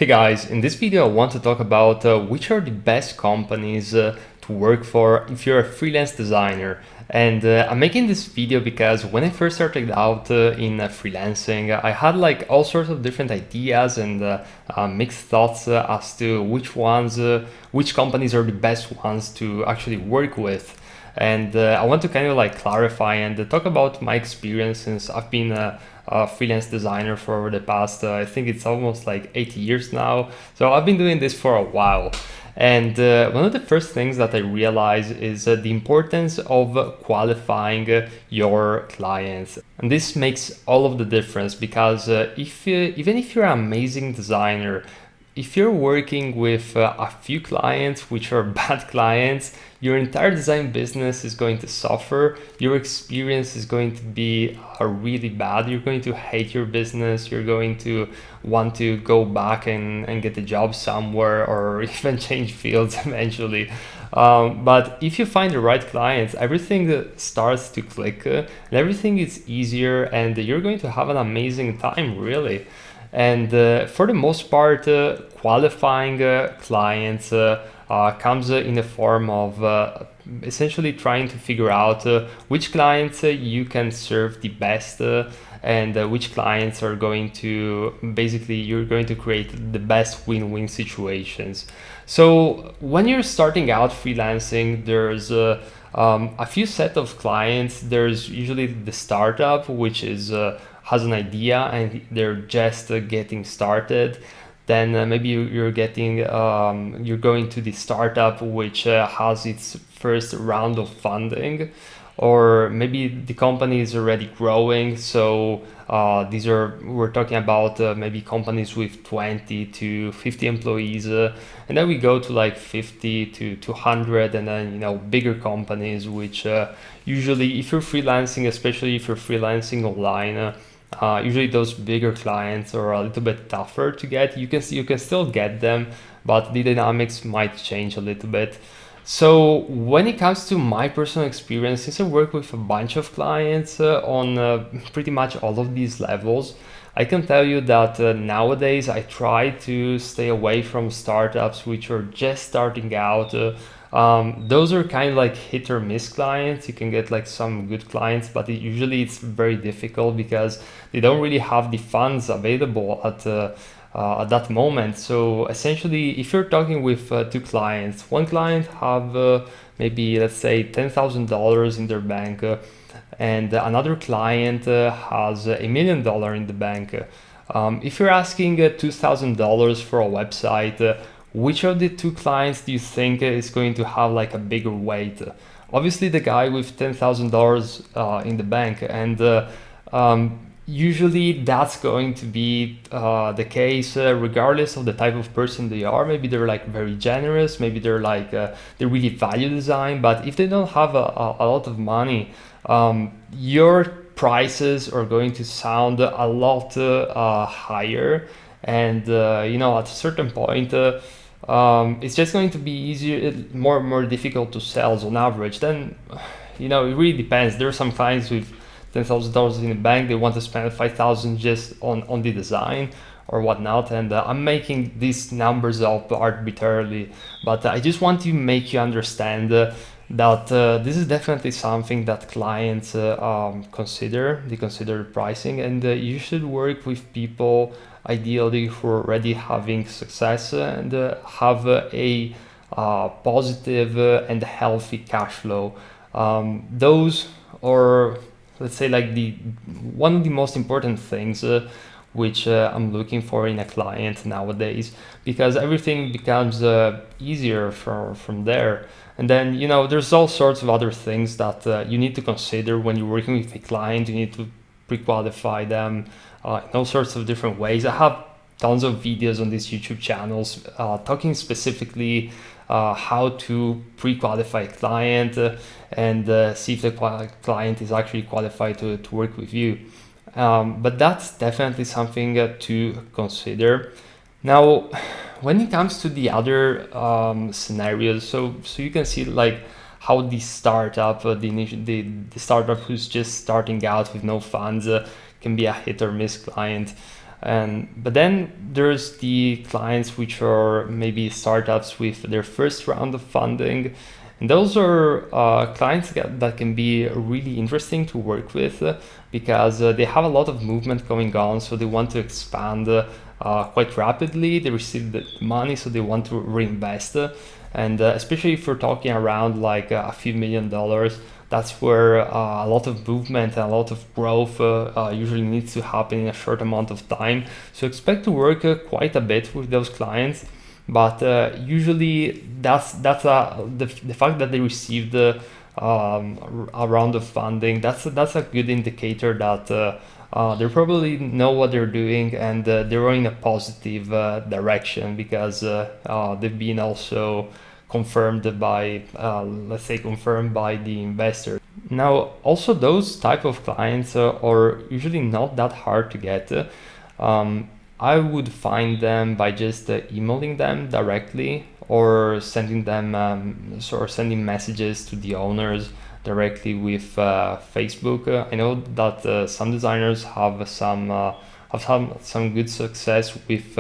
Hey guys, in this video I want to talk about which are the best companies to work for if you're a freelance designer. And I'm making this video because when I first started out in freelancing, I had like all sorts of different ideas and mixed thoughts as to which companies are the best ones to actually work with. And I want to kind of like clarify and talk about my experience since I've been a freelance designer for the past, I think it's almost like 8 years now. So I've been doing this for a while. And one of the first things that I realized is the importance of qualifying your clients. And this makes all of the difference because even if you're an amazing designer, if you're working with a few clients which are bad clients, your entire design business is going to suffer. Your experience is going to be really bad. You're going to hate your business. You're going to want to go back and get a job somewhere or even change fields eventually. But if you find the right clients, everything starts to click and everything is easier and you're going to have an amazing time, really. And for the most part, qualifying clients comes in the form of essentially trying to figure out which clients you can serve the best and which clients are going to you're going to create the best win-win situations. So when you're starting out freelancing, there's a few set of clients. There's usually the startup, which is has an idea and they're just getting started. Then maybe you're going to the startup which has its first round of funding, or maybe the company is already growing. So we're talking about maybe companies with 20 to 50 employees, and then we go to like 50 to 200, and then bigger companies which usually, if you're freelancing, especially if you're freelancing online, usually those bigger clients are a little bit tougher to get. You can still get them, but the dynamics might change a little bit. So when it comes to my personal experience, since I work with a bunch of clients on pretty much all of these levels, I can tell you that nowadays I try to stay away from startups which are just starting out. Those are kind of like hit or miss clients. You can get like some good clients, but usually it's very difficult because they don't really have the funds available at that moment. So essentially, if you're talking with two clients, one client have maybe, let's say, $10,000 in their bank, and another client has $1 million in the bank. If you're asking $2,000 for a website, which of the two clients do you think is going to have like a bigger weight? Obviously, the guy with $10,000 in the bank, and usually that's going to be the case regardless of the type of person they are. Maybe they're like very generous, maybe they're like they really value design, but if they don't have a lot of money, your prices are going to sound a lot higher, and at a certain point it's just going to be easier, more difficult to sell on average. Then it really depends. There are some clients with $10,000 in the bank, they want to spend 5,000 just on the design or whatnot, and I'm making these numbers up arbitrarily, but I just want to make you understand that this is definitely something that clients consider. They consider pricing, and you should work with people ideally who are already having success and have a positive and healthy cash flow. Those are, let's say, like the one of the most important things which I'm looking for in a client nowadays, because everything becomes easier from there. And then there's all sorts of other things that you need to consider when you're working with a client. You need to pre-qualify them in all sorts of different ways. I have tons of videos on these YouTube channels talking specifically how to pre-qualify a client and see if the client is actually qualified to work with you. But that's definitely something to consider. Now, when it comes to the other scenarios, so you can see like how the startup, the startup who's just starting out with no funds, can be a hit or miss client. And but then there's the clients which are maybe startups with their first round of funding, and those are clients that can be really interesting to work with because they have a lot of movement going on, so they want to expand quite rapidly. They receive the money, so they want to reinvest, and especially if we're talking around like a few $1 million, that's where a lot of movement and a lot of growth usually needs to happen in a short amount of time. So expect to work quite a bit with those clients, but usually the fact that they received a round of funding. That's a good indicator that they probably know what they're doing, and they're in a positive direction because they've been also confirmed by let's say confirmed by the investor. Now also those type of clients are usually not that hard to get. um, I would find them by just emailing them directly or sending them or sending messages to the owners directly with Facebook. I know that some designers have some good success with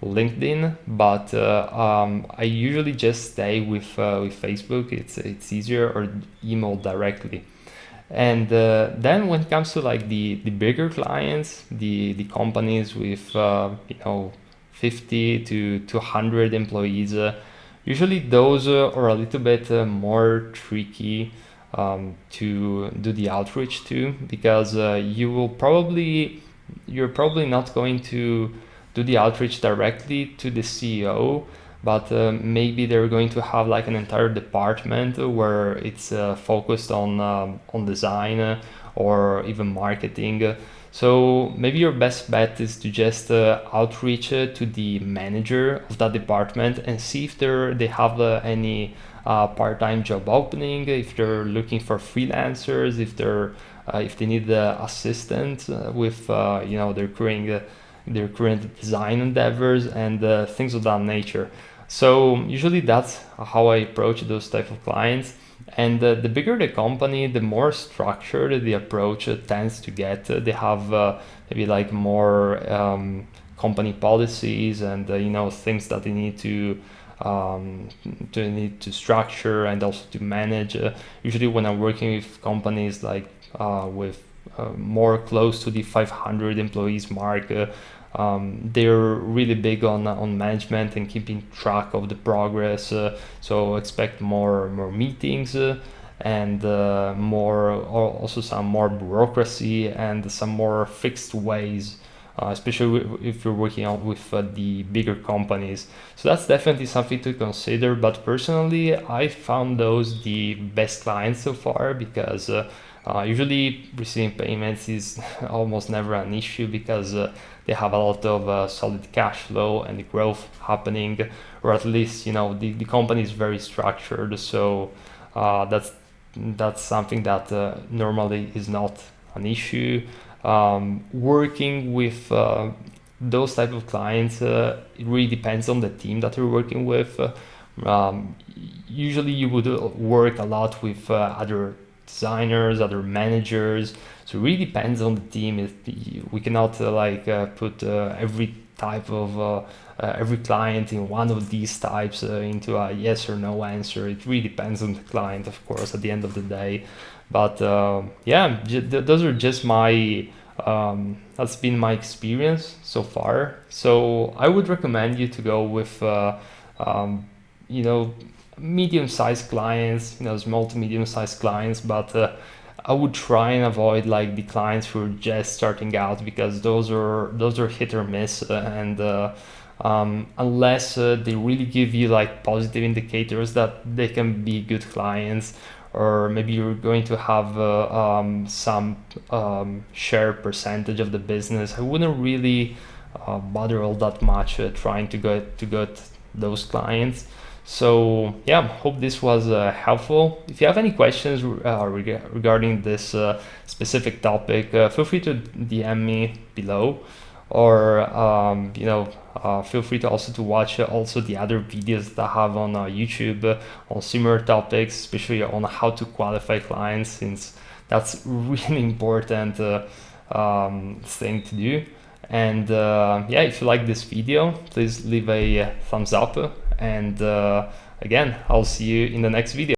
LinkedIn, but I usually just stay with Facebook. It's easier, or email directly. And then when it comes to like the bigger clients, the companies with 50 to 100 employees, usually those are a little bit more tricky to do the outreach to, because you're probably not going to do the outreach directly to the CEO, but maybe they're going to have like an entire department where it's focused on design or even marketing. So maybe your best bet is to just outreach to the manager of that department and see if they have any part-time job opening, if they're looking for freelancers, if they need assistance with their current design endeavors and things of that nature. So usually that's how I approach those type of clients. And the bigger the company, the more structured the approach tends to get. They have maybe like more company policies and things that they need to structure and also to manage. Usually when I'm working with companies like with more close to the 500 employees mark, they're really big on management and keeping track of the progress. So expect more meetings and also some more bureaucracy and some more fixed ways, especially if you're working out with the bigger companies. So that's definitely something to consider. But personally, I found those the best clients so far because usually receiving payments is almost never an issue because they have a lot of solid cash flow and the growth happening, or at least the company is very structured. So that's something that normally is not an issue. Working with those type of clients, it really depends on the team that you're working with. Usually you would work a lot with other designers, other managers. So it really depends on the team. We cannot put every type of every client in one of these types into a yes or no answer. It really depends on the client, of course, at the end of the day. But yeah, those are just my that's been my experience so far. So I would recommend you to go with you know medium-sized clients, small to medium-sized clients, but I would try and avoid like the clients who are just starting out, because those are hit or miss, and unless they really give you like positive indicators that they can be good clients, or maybe you're going to have some share percentage of the business, I wouldn't really bother all that much trying to get those clients. So yeah, hope this was helpful. If you have any questions regarding this specific topic, feel free to DM me below, or feel free to also watch also the other videos that I have on YouTube on similar topics, especially on how to qualify clients, since that's really important thing to do. And yeah, if you like this video, please leave a thumbs up. And again, I'll see you in the next video.